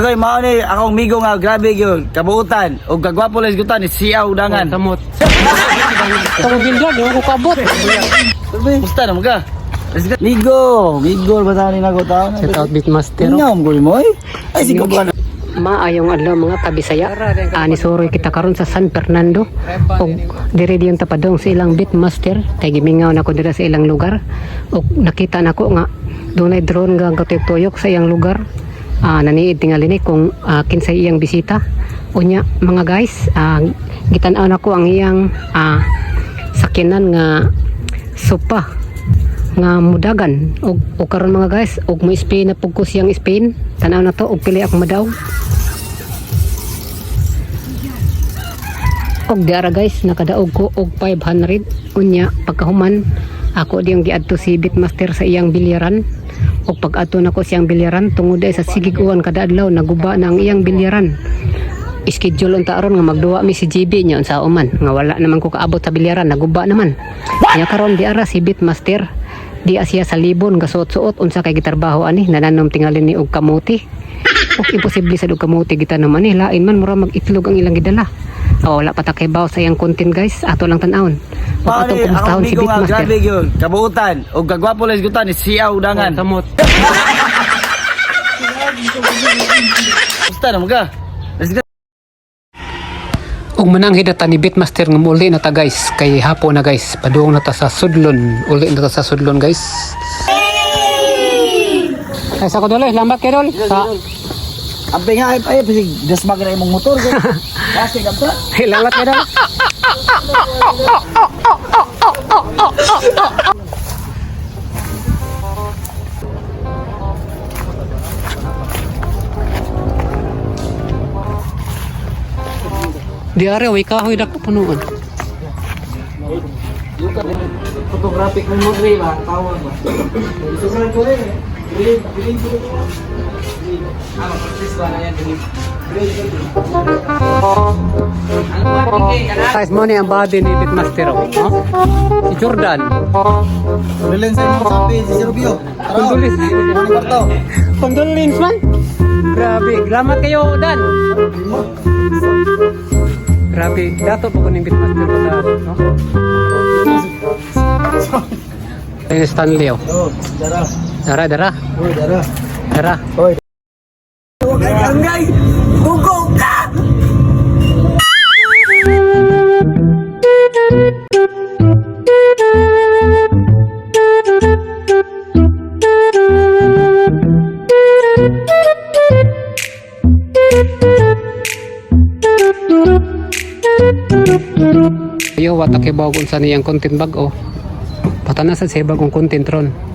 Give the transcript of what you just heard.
Okay, mao ni akong migo nga grabe gyud kabuutan ug kagwapo lang gutan ni Siaw Dangan. Samot. Kamu bilog, di ko kabot. Musta na mga? Migo ba tani nago taon? Set out Beatmaster. Ingam ko mo ay sigo ba. Maayong adlaw mga kabisaya. Ani soroy kita karon sa San Fernando. Og dire diyon tapadong sa ilang Beatmaster. Kay gimingaw na ko dira sa ilang lugar. Og nakita nako nga dunay drone nga gatuyok sa iyang lugar. Naniid tingali ni kung kinsay iyang bisita. Unya mga guys, gitan-aw nako ang iyang sakyanan nga sopa nga mudagan og karon mga guys og mo spin na pugkos yang spin tanaw na to og pili akong madaog og diara guys nakadaog ko og 500 unya pagkahuman ako diyang giadto si Beatmaster sa iyang bilyaran og pag-ato nako siyang bilyaran tungod ay sa sigig-uwan kada adlaw naguba na ang iyang bilyaran. Schedule unta aron nga magduwa mi si GB nya unsa uman nga wala naman ko kaabot sa bilyaran naguba naman nya karon diara si Beatmaster di asya sa libon gasuot-suot unsa kay gitarbaho ani nananom tingali ni og kamuti og imposible sa og kamuti gitanom ani lain man mura mag-itlog ang ilang gidala wala pa ta kay baw sa iyang content guys ato lang tan-awon og atong kumustahon si Beatmaster grabe gyud kabuutan ug kagwapo lang gutan ni Siaw Dangan. Samot. Musta na mga? Og mananghid ta ni Beatmaster nga muli na ta guys kay hapon na guys padung na ta sa Sudlon uli na ta sa Sudlon guys ay sa ko dole lambat kay dol sa Ampe nga ay pisig dasmag na imong motor ko. Kasi gamta. lambat kay dol di are way kahoy dak punuan Photographic mo mo ba? Tawag ba? Susunod ko rin. Bilin ko. Practice ba na yan? guys mo ni ang body ni Beatmaster si Jordan Bilin sa imong sabi si Rubio. Condolence. Condolence man. Grabe, salamat kayo Dan. Grabe, dato po ko ng Beatmaster ko sa no? Ayun Stanley oh. Dara. Dara. Oy, dara. Dara. Oy. Angay, dugong ka. Ayo, wata kay bago sa niyang content bag oh. Patana sa sebag kong content ron.